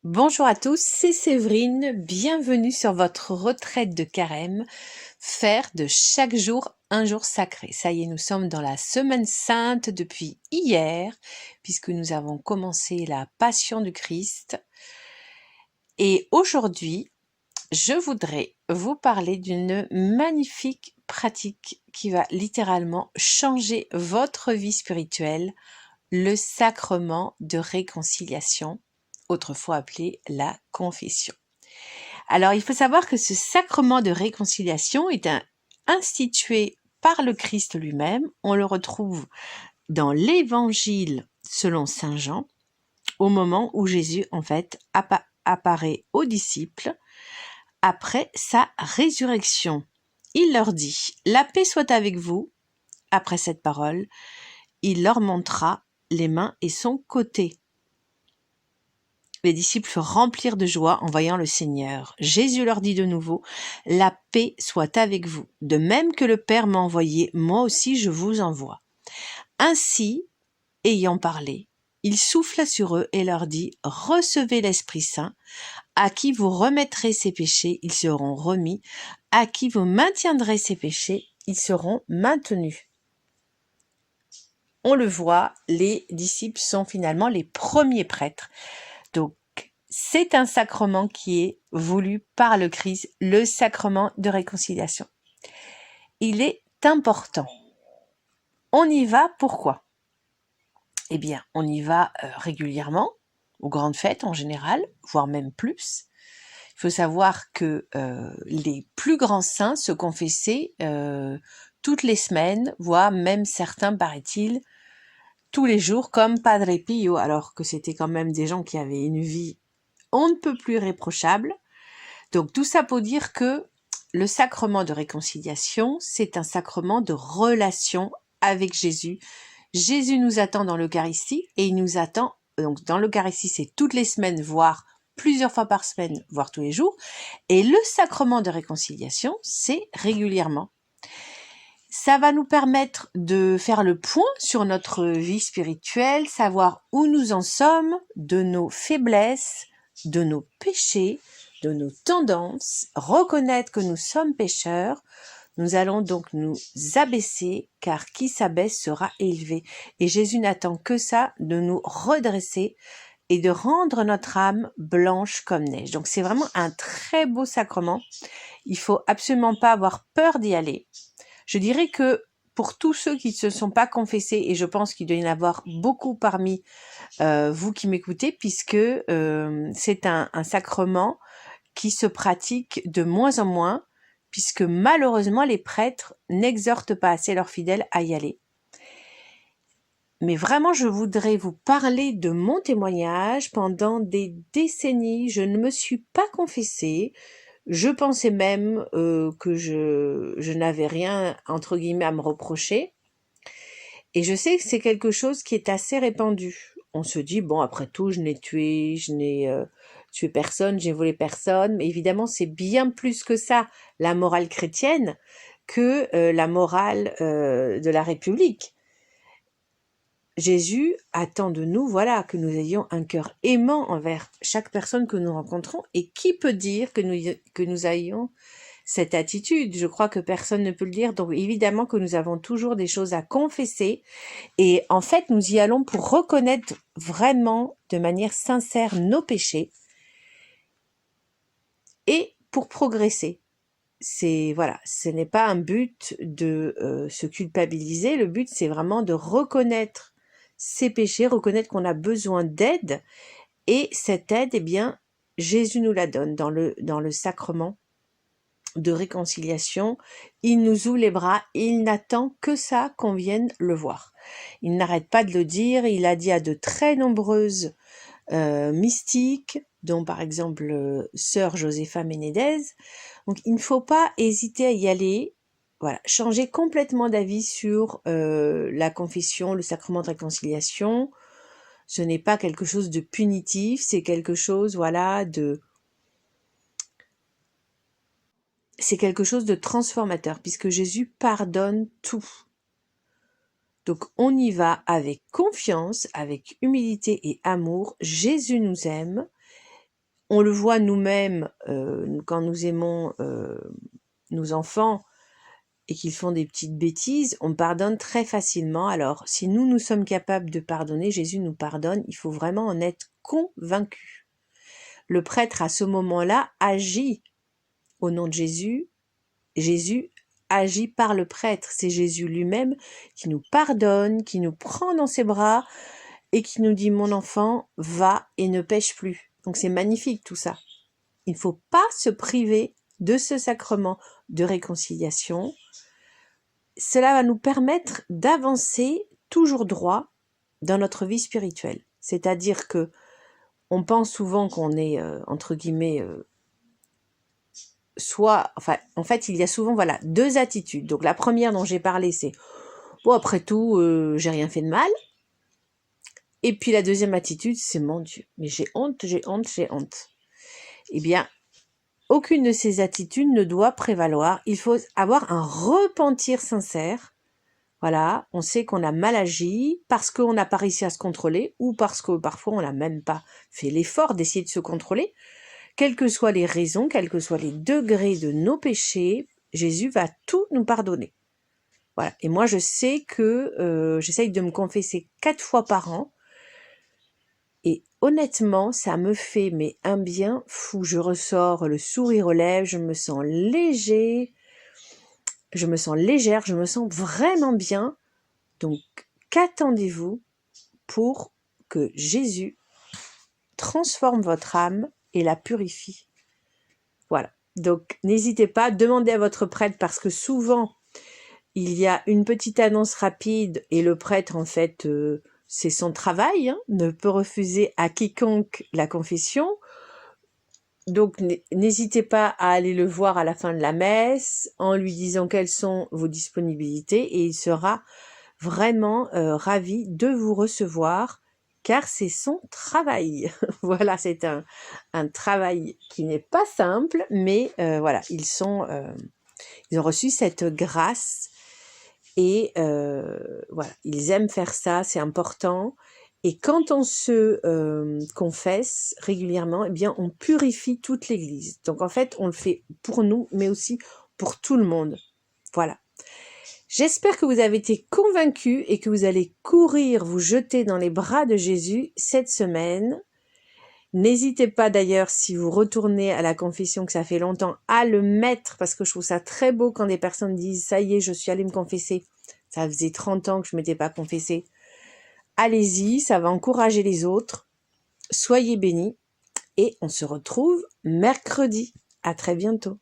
Bonjour à tous, c'est Séverine, bienvenue sur votre retraite de carême, faire de chaque jour un jour sacré. Ça y est, nous sommes dans la semaine sainte depuis hier, puisque nous avons commencé la Passion du Christ. Et aujourd'hui, je voudrais vous parler d'une magnifique pratique qui va littéralement changer votre vie spirituelle, le sacrement de réconciliation, autrefois appelé la confession. Alors, il faut savoir que ce sacrement de réconciliation est institué par le Christ lui-même. On le retrouve dans l'Évangile selon saint Jean, au moment où Jésus, en fait, apparaît aux disciples après sa résurrection. Il leur dit « La paix soit avec vous ». Après cette parole, il leur montra les mains et son côté. Les disciples se remplirent de joie en voyant le Seigneur. Jésus leur dit de nouveau, « La paix soit avec vous. De même que le Père m'a envoyé, moi aussi je vous envoie. » Ainsi, ayant parlé, il souffla sur eux et leur dit, « Recevez l'Esprit Saint. À qui vous remettrez ses péchés, ils seront remis. À qui vous maintiendrez ses péchés, ils seront maintenus. » On le voit, les disciples sont finalement les premiers prêtres. Donc, c'est un sacrement qui est voulu par le Christ, le sacrement de réconciliation. Il est important. On y va, pourquoi? Eh bien, on y va régulièrement, aux grandes fêtes en général, voire même plus. Il faut savoir que les plus grands saints se confessaient toutes les semaines, voire même certains, paraît-il, tous les jours, comme Padre Pio, alors que c'était quand même des gens qui avaient une vie on ne peut plus irréprochable. Donc tout ça pour dire que le sacrement de réconciliation, c'est un sacrement de relation avec Jésus. Jésus nous attend dans l'Eucharistie et il nous attend, donc dans l'Eucharistie c'est toutes les semaines, voire plusieurs fois par semaine, voire tous les jours. Et le sacrement de réconciliation, c'est régulièrement. Ça va nous permettre de faire le point sur notre vie spirituelle, savoir où nous en sommes, de nos faiblesses, de nos péchés, de nos tendances, reconnaître que nous sommes pécheurs. Nous allons donc nous abaisser, car qui s'abaisse sera élevé. Et Jésus n'attend que ça, de nous redresser et de rendre notre âme blanche comme neige. Donc c'est vraiment un très beau sacrement. Il faut absolument pas avoir peur d'y aller. Je dirais que pour tous ceux qui ne se sont pas confessés, et je pense qu'il doit y en avoir beaucoup parmi vous qui m'écoutez, puisque c'est un sacrement qui se pratique de moins en moins, puisque malheureusement les prêtres n'exhortent pas assez leurs fidèles à y aller. Mais vraiment, je voudrais vous parler de mon témoignage. Pendant des décennies, je ne me suis pas confessée. Je pensais même que je n'avais rien, entre guillemets, à me reprocher. Et je sais que c'est quelque chose qui est assez répandu. On se dit, bon, après tout, je n'ai tué personne, j'ai volé personne. Mais évidemment, c'est bien plus que ça, la morale chrétienne, que la morale de la République. Jésus attend de nous, voilà, que nous ayons un cœur aimant envers chaque personne que nous rencontrons. Et qui peut dire que nous ayons cette attitude? Je crois que personne ne peut le dire. Donc évidemment que nous avons toujours des choses à confesser. Et en fait, nous y allons pour reconnaître vraiment de manière sincère nos péchés et pour progresser. Voilà, ce n'est pas un but de se culpabiliser. Le but, c'est vraiment de reconnaître ses péchés, reconnaître qu'on a besoin d'aide. Et cette aide, eh bien, Jésus nous la donne dans le sacrement de réconciliation. Il nous ouvre les bras, il n'attend que ça qu'on vienne le voir. Il n'arrête pas de le dire, il a dit à de très nombreuses mystiques, dont par exemple sœur Josepha Menedez. Donc il ne faut pas hésiter à y aller, voilà, changer complètement d'avis sur la confession, le sacrement de réconciliation. Ce n'est pas quelque chose de punitif, c'est quelque chose, voilà, c'est quelque chose de transformateur, puisque Jésus pardonne tout. Donc on y va avec confiance, avec humilité et amour. Jésus nous aime On le voit nous-mêmes quand nous aimons nos enfants et qu'ils font des petites bêtises, on pardonne très facilement. Alors, si nous sommes capables de pardonner, Jésus nous pardonne, il faut vraiment en être convaincu. Le prêtre, à ce moment-là, agit au nom de Jésus. Jésus agit par le prêtre. C'est Jésus lui-même qui nous pardonne, qui nous prend dans ses bras et qui nous dit « Mon enfant, va et ne pêche plus ». Donc c'est magnifique tout ça. Il ne faut pas se priver de ce sacrement de réconciliation. Cela va nous permettre d'avancer toujours droit dans notre vie spirituelle. C'est-à-dire que on pense souvent qu'on est, entre guillemets, en fait, il y a souvent, voilà, deux attitudes. Donc la première dont j'ai parlé, c'est « Bon, après tout, j'ai rien fait de mal ». Et puis la deuxième attitude, c'est « Mon Dieu, mais j'ai honte, j'ai honte, j'ai honte ». Eh bien, aucune de ces attitudes ne doit prévaloir. Il faut avoir un repentir sincère. Voilà, on sait qu'on a mal agi parce qu'on n'a pas réussi à se contrôler ou parce que parfois on n'a même pas fait l'effort d'essayer de se contrôler. Quelles que soient les raisons, quels que soient les degrés de nos péchés, Jésus va tout nous pardonner. Voilà. Et moi, je sais que j'essaye de me confesser 4 fois par an. Et honnêtement, ça me fait un bien fou. Je ressors le sourire aux lèvres, je me sens léger, je me sens légère, je me sens vraiment bien. Donc, qu'attendez-vous pour que Jésus transforme votre âme et la purifie? Voilà. Donc, n'hésitez pas, demandez à votre prêtre parce que souvent, il y a une petite annonce rapide et le prêtre, en fait, c'est son travail, ne peut refuser à quiconque la confession. Donc, n'hésitez pas à aller le voir à la fin de la messe en lui disant quelles sont vos disponibilités et il sera vraiment ravi de vous recevoir car c'est son travail. Voilà, c'est un travail qui n'est pas simple, mais voilà, ils ont reçu cette grâce et voilà, ils aiment faire ça, c'est important. Et quand on se confesse régulièrement, eh bien, on purifie toute l'Église. Donc, en fait, on le fait pour nous, mais aussi pour tout le monde. Voilà. J'espère que vous avez été convaincus et que vous allez courir, vous jeter dans les bras de Jésus cette semaine. N'hésitez pas d'ailleurs, si vous retournez à la confession, que ça fait longtemps, à le mettre, parce que je trouve ça très beau quand des personnes disent « ça y est, je suis allée me confesser ». Ça faisait 30 ans que je ne m'étais pas confessée. Allez-y, ça va encourager les autres. Soyez bénis et on se retrouve mercredi. À très bientôt.